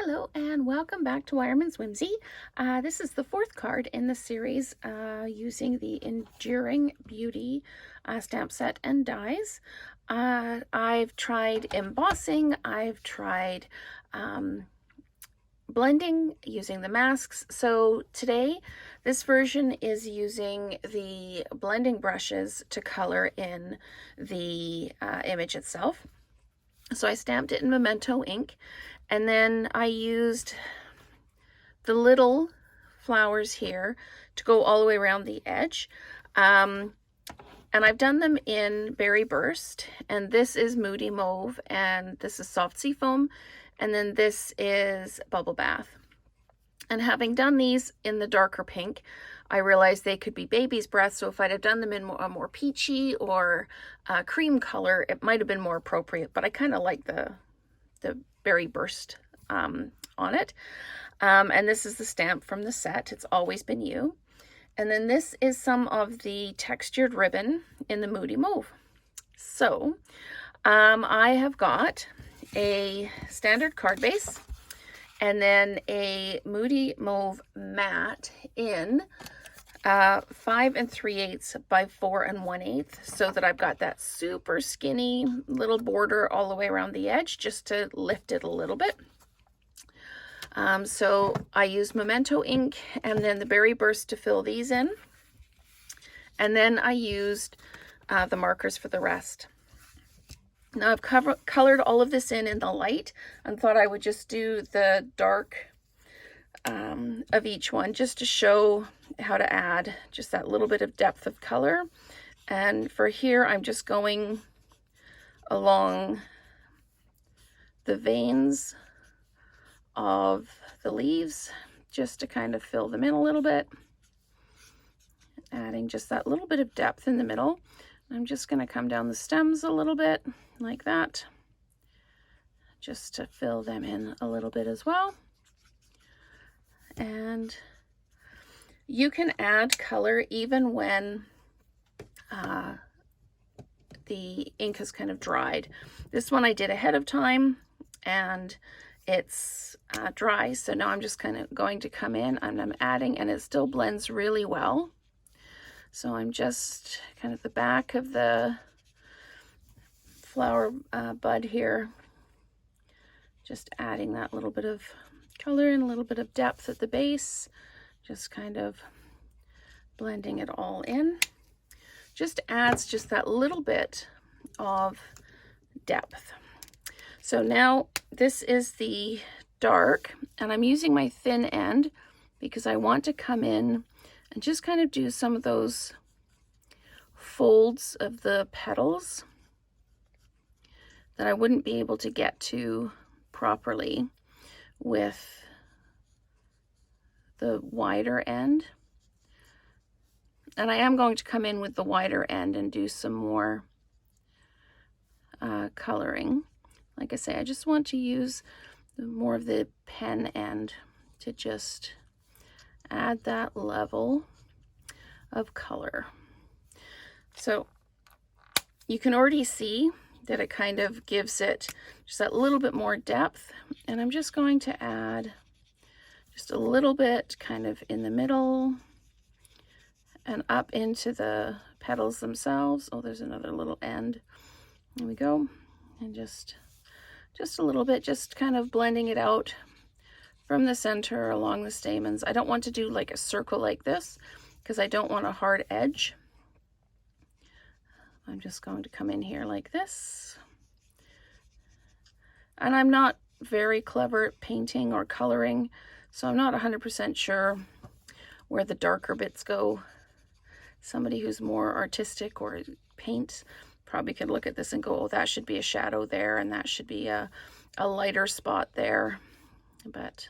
Hello and welcome back to Wireman's Whimsy. This is the fourth card in the series using the Enduring Beauty stamp set and dies. I've tried embossing, I've tried blending using the masks. So today this version is using the blending brushes to color in the image itself. So I stamped it in Memento ink, and then I used the little flowers here to go all the way around the edge. And I've done them in Berry Burst, and this is Moody Mauve, and this is Soft Sea Foam, and then this is Bubble Bath. And having done these in the darker pink, I realized they could be baby's breath, so if I'd have done them in a more peachy or cream color, it might have been more appropriate, but I kind of like the Berry Burst on it. And this is the stamp from the set, It's Always Been You. And then this is some of the textured ribbon in the Moody Mauve. So I have got a standard card base, and then a Moody Mauve matte in 5 3/8 by 4 1/8, so that I've got that super skinny little border all the way around the edge just to lift it a little bit. So I used Memento ink and then the Berry Burst to fill these in, and then I used the markers for the rest. Now I've colored all of this in the light and thought I would just do the dark of each one just to show how to add just that little bit of depth of color. And for here, I'm just going along the veins of the leaves just to kind of fill them in a little bit, adding just that little bit of depth in the middle. I'm just going to come down the stems a little bit like that, just to fill them in a little bit as well. And you can add color even when the ink has kind of dried. This one I did ahead of time and it's dry, so now I'm just kind of going to come in and I'm adding, and it still blends really well. So I'm just kind of the back of the flower bud here, just adding that little bit of color and a little bit of depth at the base, just kind of blending it all in. Just adds just that little bit of depth. So now this is the dark, and I'm using my thin end because I want to come in and just kind of do some of those folds of the petals that I wouldn't be able to get to properly with the wider end. And I am going to come in with the wider end and do some more coloring. Like I say, I just want to use more of the pen end to just add that level of color. So you can already see that it kind of gives it just that little bit more depth, and I'm just going to add just a little bit kind of in the middle and up into the petals themselves. Oh, there's another little end. There we go. And just a little bit, just kind of blending it out from the center along the stamens. I don't want to do like a circle like this because I don't want a hard edge. I'm just going to come in here like this. And I'm not very clever at painting or coloring, so I'm not 100% sure where the darker bits go. Somebody who's more artistic or paints probably could look at this and go, oh, that should be a shadow there, and that should be a lighter spot there. But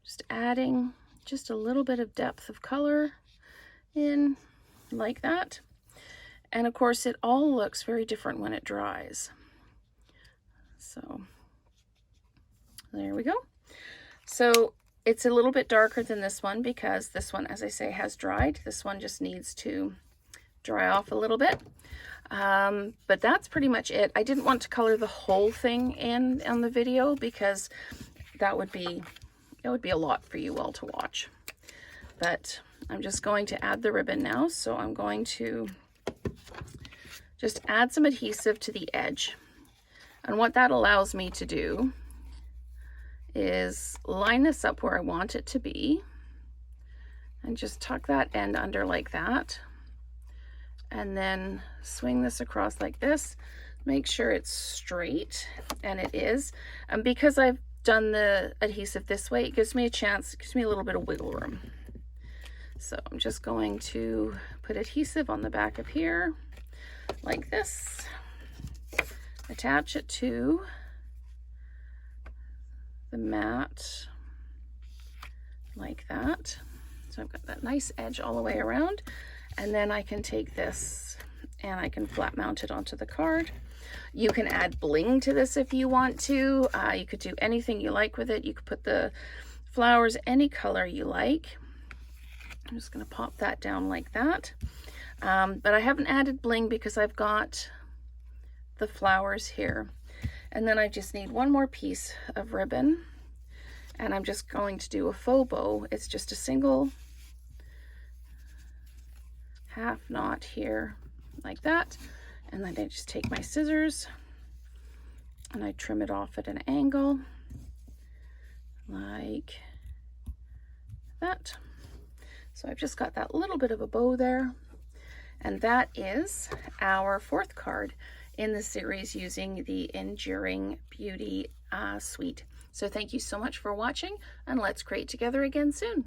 just adding just a little bit of depth of color in like that. And of course, it all looks very different when it dries. So there we go. So it's a little bit darker than this one because this one, as I say, has dried. This one just needs to dry off a little bit. But that's pretty much it. I didn't want to color the whole thing in on the video because that would be, it would be a lot for you all to watch. But I'm just going to add the ribbon now. So I'm going to just add some adhesive to the edge. And what that allows me to do is line this up where I want it to be and just tuck that end under like that. And then swing this across like this. Make sure it's straight, and it is. And because I've done the adhesive this way, it gives me a chance, it gives me a little bit of wiggle room. So I'm just going to put adhesive on the back of here like this, attach it to the mat like that. So I've got that nice edge all the way around, and then I can take this and I can flat mount it onto the card. You can add bling to this if you want to. You could do anything you like with it. You could put the flowers any color you like. I'm just going to pop that down like that. But I haven't added bling because I've got the flowers here. And then I just need one more piece of ribbon. And I'm just going to do a faux bow. It's just a single half knot here like that. And then I just take my scissors and I trim it off at an angle like that. So I've just got that little bit of a bow there. And that is our fourth card in the series using the Enduring Beauty suite. So thank you so much for watching, and let's create together again soon.